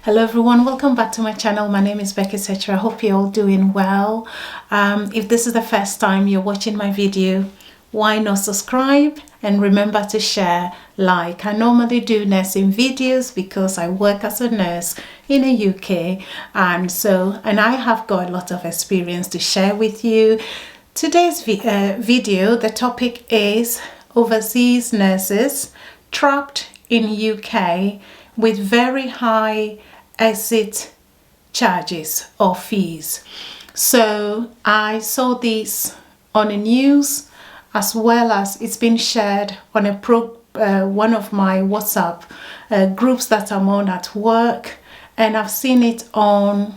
Hello everyone, welcome back to my channel. My name is Becky Secher. I hope you're all doing well. If this is the first time you're watching my video, why not subscribe and remember to share, like. I normally do nursing videos because I work as a nurse in the UK, and I have got a lot of experience to share with you. Today's video, the topic is overseas nurses trapped in UK with very high exit charges or fees. So I saw this on the news, as well as it's been shared on one of my WhatsApp groups that I'm on at work, and I've seen it on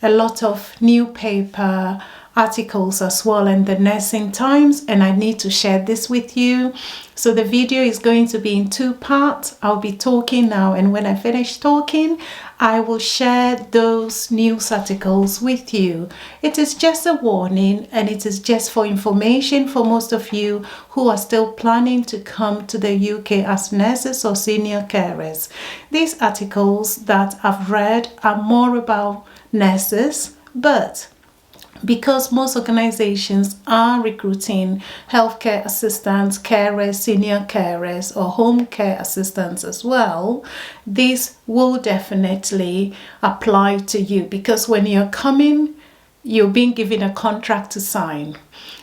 a lot of newspaper articles as well in the Nursing Times, and I need to share this with you. So the video is going to be in two parts. I'll be talking now, and when I finish talking, I will share those news articles with you. It is just a warning, and it is just for information for most of you who are still planning to come to the UK as nurses or senior carers. These articles that I've read are more about nurses, but because most organizations are recruiting healthcare assistants, carers, senior carers, or home care assistants as well, this will definitely apply to you, because when you're coming, you're being given a contract to sign.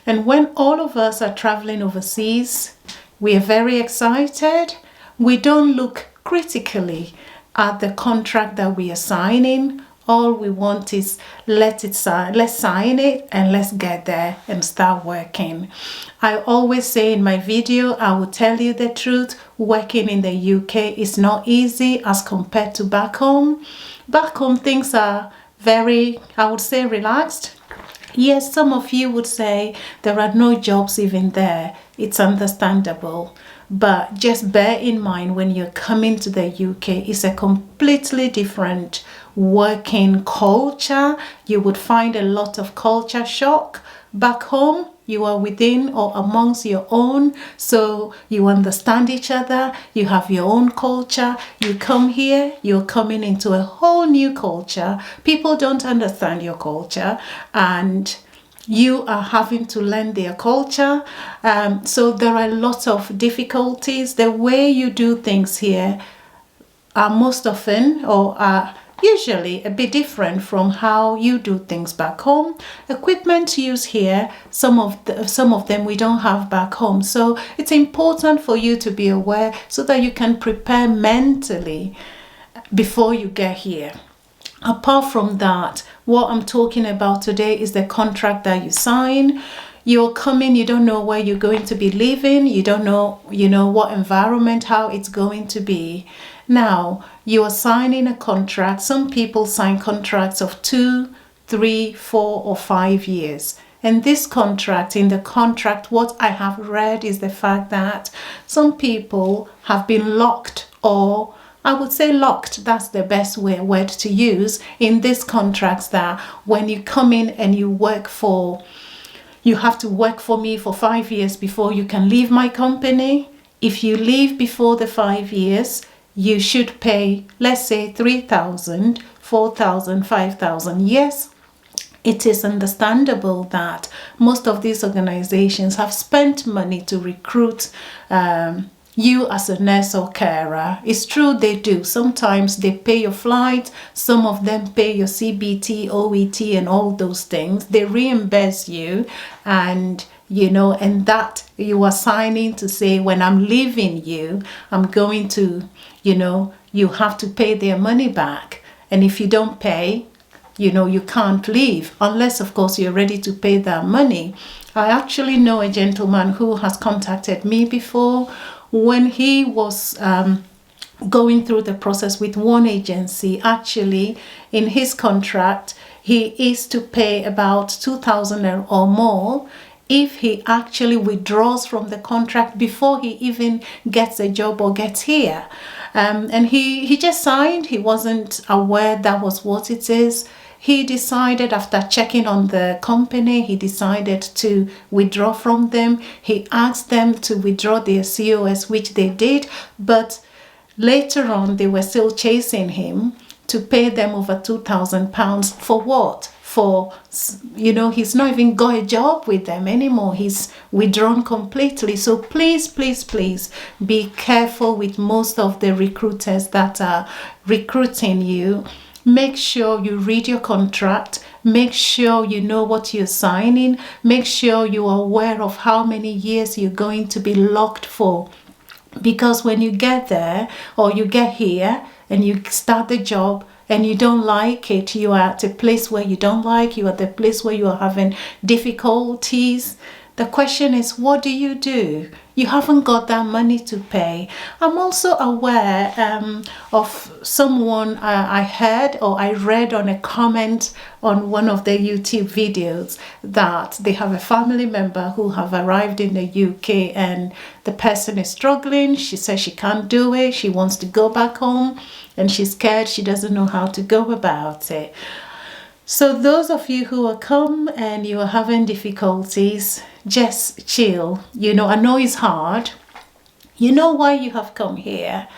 And when all of us are traveling overseas, we are very excited. We don't look critically at the contract that we are signing. All we want is let's sign it and let's get there and start working. I always say in my video, I will tell you the truth, working in the UK is not easy as compared to back home. Back home things are very, I would say, relaxed. Yes, some of you would say there are no jobs even there. It's understandable. But just bear in mind, when you're coming to the UK, it's a completely different working culture. You would find a lot of culture shock. Back home, you are within or amongst your own, so you understand each other, you have your own culture. You come here, you're coming into a whole new culture. People don't understand your culture, and you are having to learn their culture. So there are lots of difficulties. The way you do things here are most often, or are usually, a bit different from how you do things back home. Equipment used here, some of them we don't have back home. So it's important for you to be aware so that you can prepare mentally before you get here. Apart from that, what I'm talking about today is the contract that you sign. You're coming, you don't know where you're going to be living, you don't know, what environment, how it's going to be. Now, you are signing a contract. Some people sign contracts of 2, 3, 4, or 5 years. And this contract, in the contract, what I have read is the fact that some people have been locked, or I would say locked, that's the best word to use, in these contracts, that when you come in and you have to work for me for 5 years before you can leave my company. If you leave before the 5 years, you should pay, let's say, 3,000, 4,000, 5,000. Yes, it is understandable that most of these organizations have spent money to recruit you as a nurse or carer. It's true, they do. Sometimes they pay your flight, some of them pay your CBT, OET, and all those things. They reimburse you, and and that you are signing to say, when I'm leaving you, I'm going to, you have to pay their money back. And if you don't pay, you can't leave, unless, of course, you're ready to pay that money. I actually know a gentleman who has contacted me before. When he was going through the process with one agency, actually, in his contract, he is to pay about 2,000 or more if he actually withdraws from the contract before he even gets a job or gets here. And he just signed. He wasn't aware that was what it is. He decided, after checking on the company, he decided to withdraw from them. He asked them to withdraw their COS, which they did, but later on they were still chasing him to pay them over £2,000 for what? For, he's not even got a job with them anymore. He's withdrawn completely. So please, please, please be careful with most of the recruiters that are recruiting you. Make sure you read your contract. Make sure you know what you're signing. Make sure you are aware of how many years you're going to be locked for. Because when you get there or you get here and you start the job and you don't like it, you are at a place where you don't like, you are at the place where you are having difficulties. The question is, what do? You haven't got that money to pay. I'm also aware of someone I heard or I read on a comment on one of the YouTube videos that they have a family member who have arrived in the UK and the person is struggling. She says she can't do it. She wants to go back home and she's scared. She doesn't know how to go about it. So those of you who are come and you are having difficulties, just chill. I know it's hard. You know why you have come here.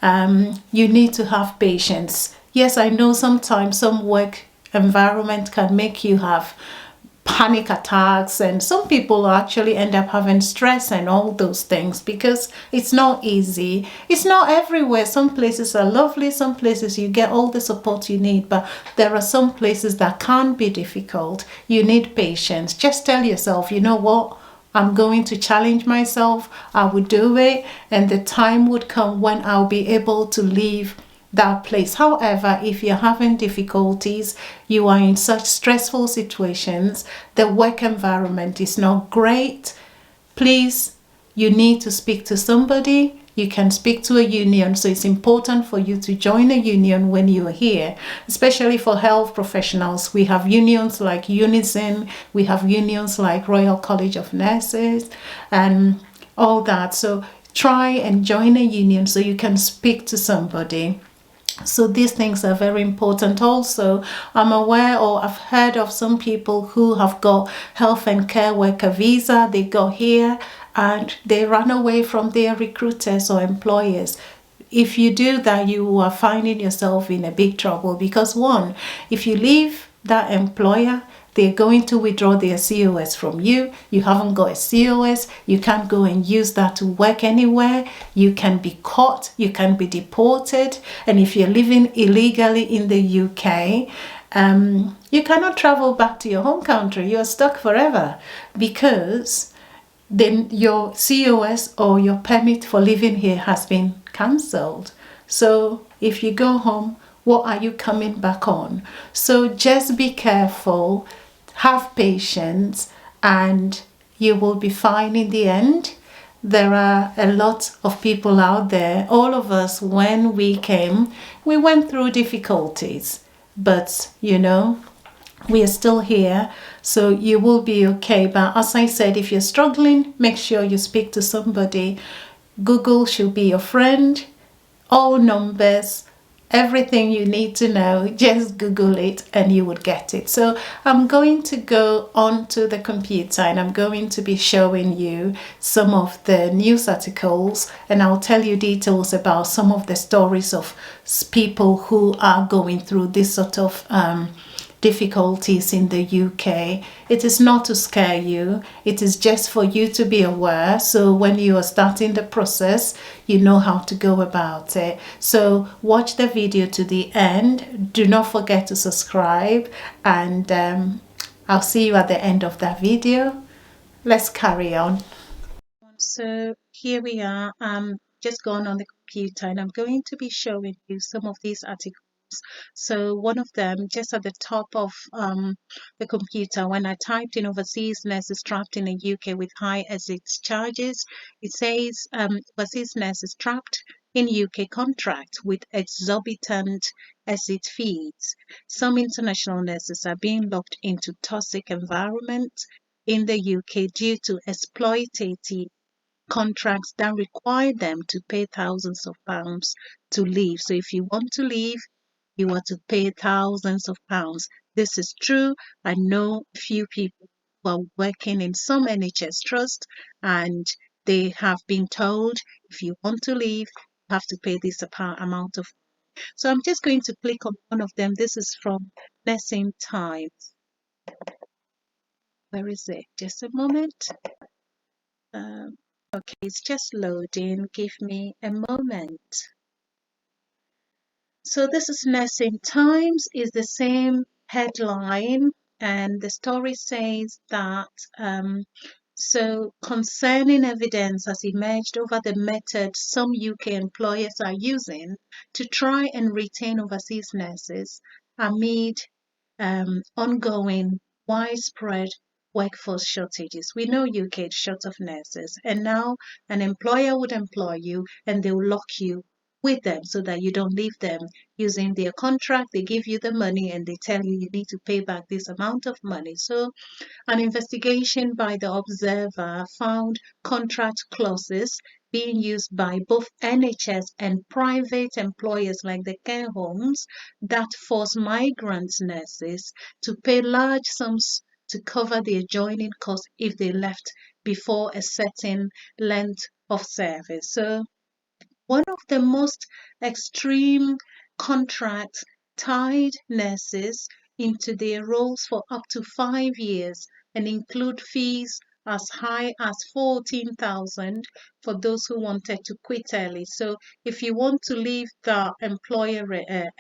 You need to have patience. Yes, I know sometimes some work environment can make you have panic attacks, and some people actually end up having stress and all those things because it's not easy. It's not everywhere. Some places are lovely, some places you get all the support you need, but there are some places that can be difficult. You need patience. Just tell yourself, you know what, I'm going to challenge myself. I will do it, and the time would come when I'll be able to leave that place. However, if you're having difficulties, you are in such stressful situations, the work environment is not great, please, you need to speak to somebody. You can speak to a union. So it's important for you to join a union when you are here, especially for health professionals. We have unions like Unison, we have unions like Royal College of Nurses and all that. So try and join a union so you can speak to somebody. So these things are very important. Also, I'm aware or I've heard of some people who have got health and care worker visa. They got here and they run away from their recruiters or employers. If you do that, you are finding yourself in a big trouble because one, if you leave that employer, they're going to withdraw their COS from you. You haven't got a COS. You can't go and use that to work anywhere. You can be caught. You can be deported. And if you're living illegally in the UK, you cannot travel back to your home country. You're stuck forever because then your COS or your permit for living here has been cancelled. So if you go home, what are you coming back on? So just be careful. Have patience and you will be fine in the end. There are a lot of people out there. All of us, when we came, we went through difficulties, but we are still here, so you will be okay. But as I said, if you're struggling, make sure you speak to somebody. Google should be your friend. All numbers, everything you need to know, just Google it and you would get it. So I'm going to go onto the computer and I'm going to be showing you some of the news articles and I'll tell you details about some of the stories of people who are going through this sort of difficulties in the UK. It is not to scare you, it is just for you to be aware, so when you are starting the process you know how to go about it. So watch the video to the end, do not forget to subscribe, and I'll see you at the end of that video. Let's carry on. So here we are. Just gone on the computer and I'm going to be showing you some of these articles. So one of them, just at the top of the computer, when I typed in overseas nurses trapped in the UK with high exit charges, it says overseas nurses trapped in UK contract with exorbitant exit fees. Some international nurses are being locked into toxic environment in the UK due to exploitative contracts that require them to pay thousands of pounds to leave. So if you want to leave, you are to pay thousands of pounds. This is true. I know a few people who are working in some NHS trust and they have been told if you want to leave, you have to pay this amount of. So I'm just going to click on one of them. This is from Nursing Times. Where is it? Just a moment. Okay, it's just loading. Give me a moment. So this is Nursing Times, is the same headline, and the story says that so concerning evidence has emerged over the method some UK employers are using to try and retain overseas nurses amid ongoing widespread workforce shortages. We know UK is short of nurses, and now an employer would employ you and they'll lock you with them so that you don't leave them using their contract. They give you the money and they tell you you need to pay back this amount of money. So an investigation by the Observer found contract clauses being used by both NHS and private employers like the care homes that force migrant nurses to pay large sums to cover the adjoining costs if they left before a certain length of service. So one of the most extreme contracts tied nurses into their roles for up to 5 years and include fees as high as 14,000 for those who wanted to quit early. So if you want to leave the employer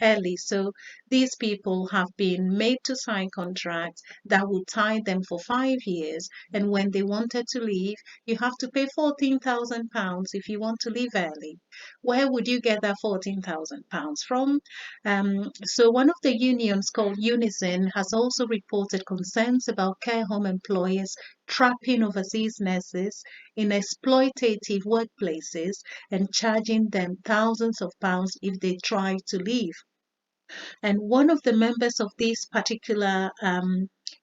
early, so these people have been made to sign contracts that would tie them for 5 years, and when they wanted to leave, you have to pay £14,000 if you want to leave early. Where would you get that £14,000 from? So one of the unions called Unison has also reported concerns about care home employers trapping overseas nurses in exploitative workplaces and charging them thousands of pounds if they try to leave. And one of the members of this particular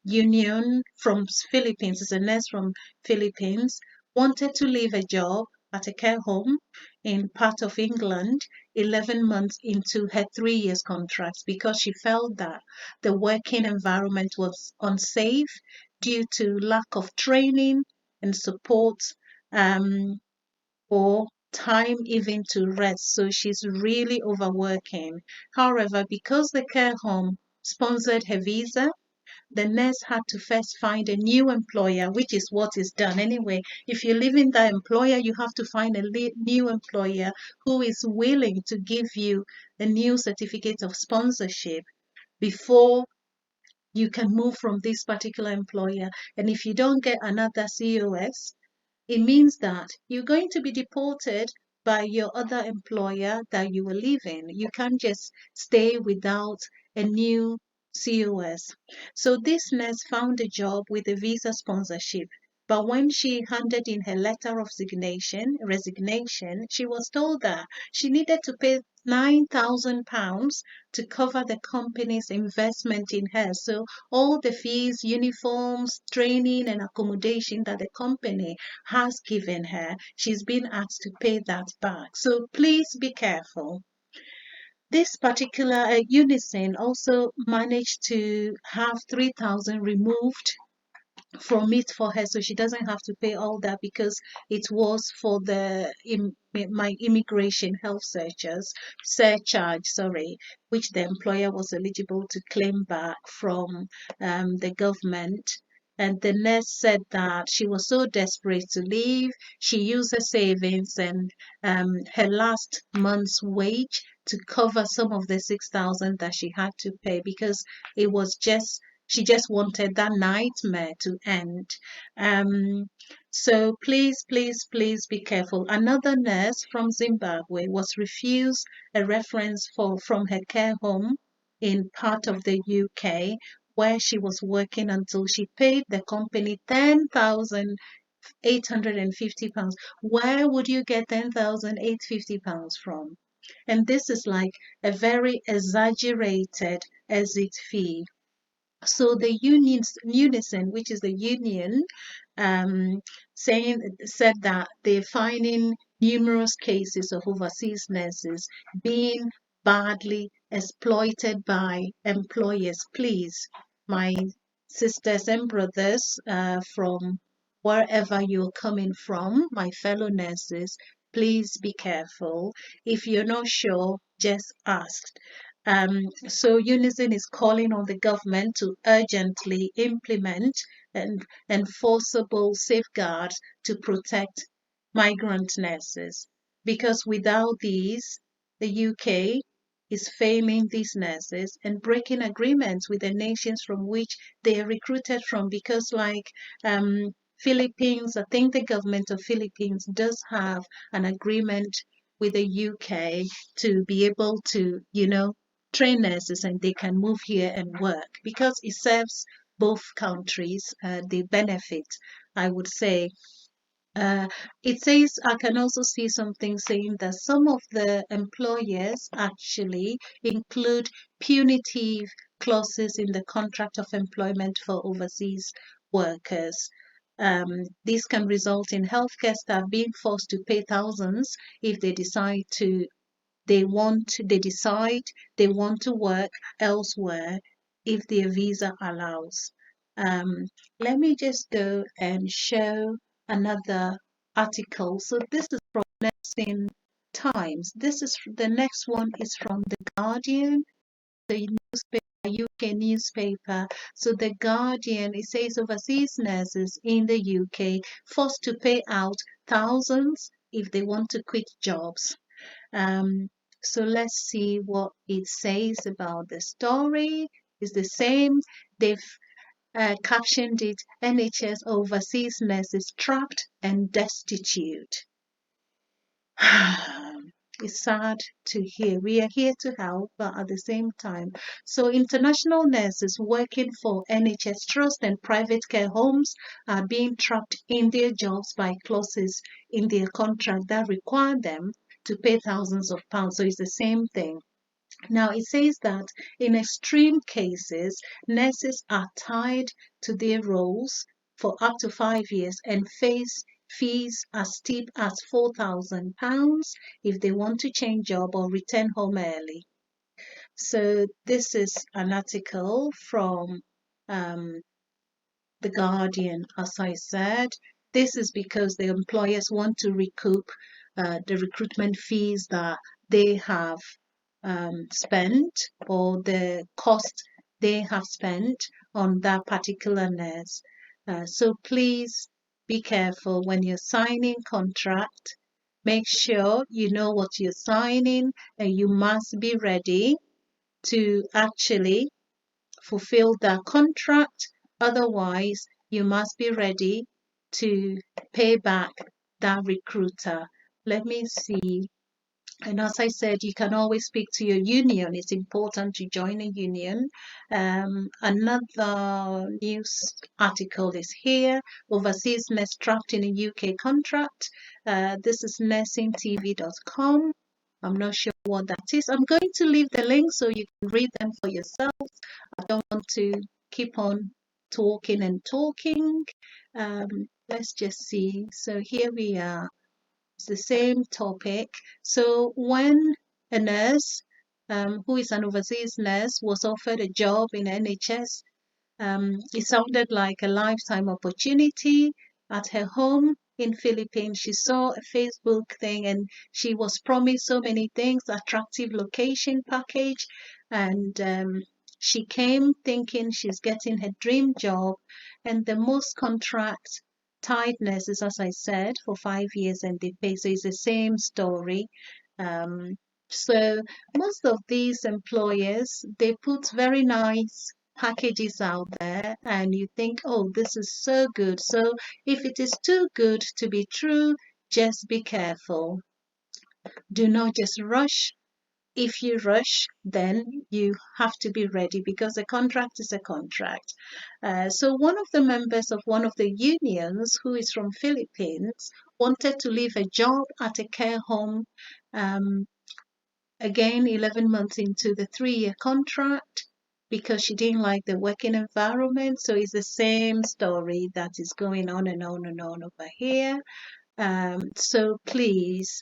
union from Philippines, is a nurse from Philippines, wanted to leave a job at a care home in part of England 11 months into her 3 years contract because she felt that the working environment was unsafe due to lack of training and support, or time even to rest. So she's really overworking. However, because the care home sponsored her visa, the nurse had to first find a new employer, which is what is done anyway. If you live in that employer, you have to find a new employer who is willing to give you a new certificate of sponsorship before you can move from this particular employer. And if you don't get another COS, it means that you're going to be deported by your other employer that you were leaving. You can't just stay without a new COS. So this nurse found a job with a visa sponsorship. But when she handed in her letter of resignation, she was told that she needed to pay £9,000 to cover the company's investment in her. So all the fees, uniforms, training, and accommodation that the company has given her, she's been asked to pay that back. So please be careful. This particular Unison also managed to have 3,000 removed from it for her, so she doesn't have to pay all that because it was for the my immigration health surcharge, which the employer was eligible to claim back from the government. And the nurse said that she was so desperate to leave, she used her savings and her last month's wage to cover some of the 6,000 that she had to pay because it was just she just wanted that nightmare to end. So please be careful. Another nurse from Zimbabwe was refused a reference from her care home in part of the UK where she was working until she paid the company £10,850. Where would you get £10,850 from? And this is like a very exaggerated exit fee. So the Unison, which is the union, said that they're finding numerous cases of overseas nurses being badly exploited by employers. Please, my sisters and brothers from wherever you're coming from, my fellow nurses, Please be careful. If you're not sure, just ask. So Unison is calling on the government to urgently implement enforceable safeguards to protect migrant nurses, because without these, the UK is failing these nurses and breaking agreements with the nations from which they are recruited from. Because like Philippines, I think the government of Philippines does have an agreement with the UK to be able to, train nurses and they can move here and work, because it serves both countries the benefit, I would say. uh, it says, I can also see something saying that some of the employers actually include punitive clauses in the contract of employment for overseas workers. This can result in healthcare staff being forced to pay thousands if they decide they want to work elsewhere if their visa allows. Um, Let me just go and show another article. So this is from Nursing Times. The next one is from The Guardian, the UK newspaper. So The Guardian, it says overseas nurses in the UK forced to pay out thousands if they want to quit jobs. Um, so let's see what it says about the story. It's the same. They've captioned it, NHS overseas nurses trapped and destitute. It's sad to hear. We are here to help, but at the same time. So international nurses working for NHS trust and private care homes are being trapped in their jobs by clauses in their contract that require them to pay thousands of pounds. So it's the same thing. Now, it says that in extreme cases, nurses are tied to their roles for up to 5 years and face fees as steep as £4,000 if they want to change job or return home early. So this is an article from um, The Guardian, as I said. This is because the employers want to recoup the recruitment fees that they have spent, or the cost they have spent on that particular nurse. So please be careful when you're signing contract. Make sure you know what you're signing, and you must be ready to actually fulfill that contract. Otherwise, you must be ready to pay back that recruiter. Let me see. And as I said, you can always speak to your union. It's important to join a union. Another news article is here. Overseas nurse trapped in a UK contract. This is nursingtv.com. I'm not sure what that is. I'm going to leave the link so you can read them for yourself. I don't want to keep on talking and talking. Let's just see. So here we are. It's the same topic. So when a nurse who is an overseas nurse was offered a job in NHS, it sounded like a lifetime opportunity. At her home in Philippines, she saw a Facebook thing and she was promised so many things, attractive location package, and she came thinking she's getting her dream job, and the most contract tied nurses, as I said, for 5 years and they pay. So it's the same story. Um, so most of these employers, they put very nice packages out there and you think, oh, this is so good. So if it is too good to be true, just be careful. Do not just rush. If you rush, then you have to be ready, because a contract is a contract. So one of the members of one of the unions, who is from Philippines, wanted to leave a job at a care home. Again, 11 months into the 3-year contract, because she didn't like the working environment. So it's the same story that is going on and on and on over here. So please,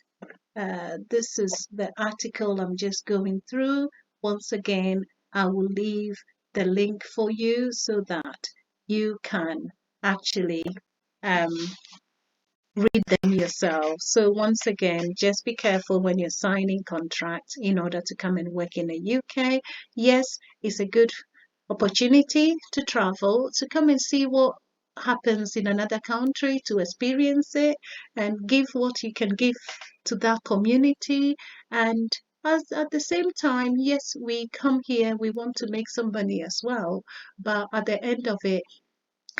this is the article I'm just going through. Once again, I will leave the link for you, so that you can actually read them yourself. So once again, just be careful when you're signing contracts in order to come and work in the UK. Yes, it's a good opportunity to travel, to come and see what happens in another country, to experience it and give what you can give to that community. And as at the same time, yes, we come here, we want to make some money as well. But at the end of it,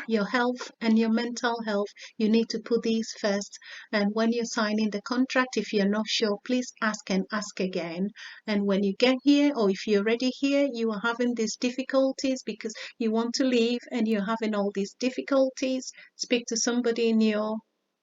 your health and your mental health, you need to put these first. And when you're signing the contract, if you're not sure, please ask and ask again. And when you get here, or if you're already here, you are having these difficulties because you want to leave and you're having all these difficulties, speak to somebody in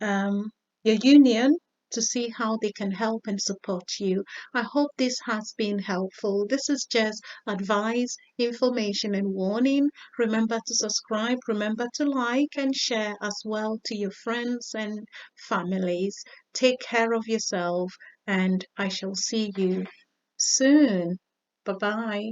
um your union to see how they can help and support you. I hope this has been helpful. This is just advice, information, and warning. Remember to subscribe, remember to like and share as well to your friends and families. Take care of yourself, and I shall see you soon. Bye bye.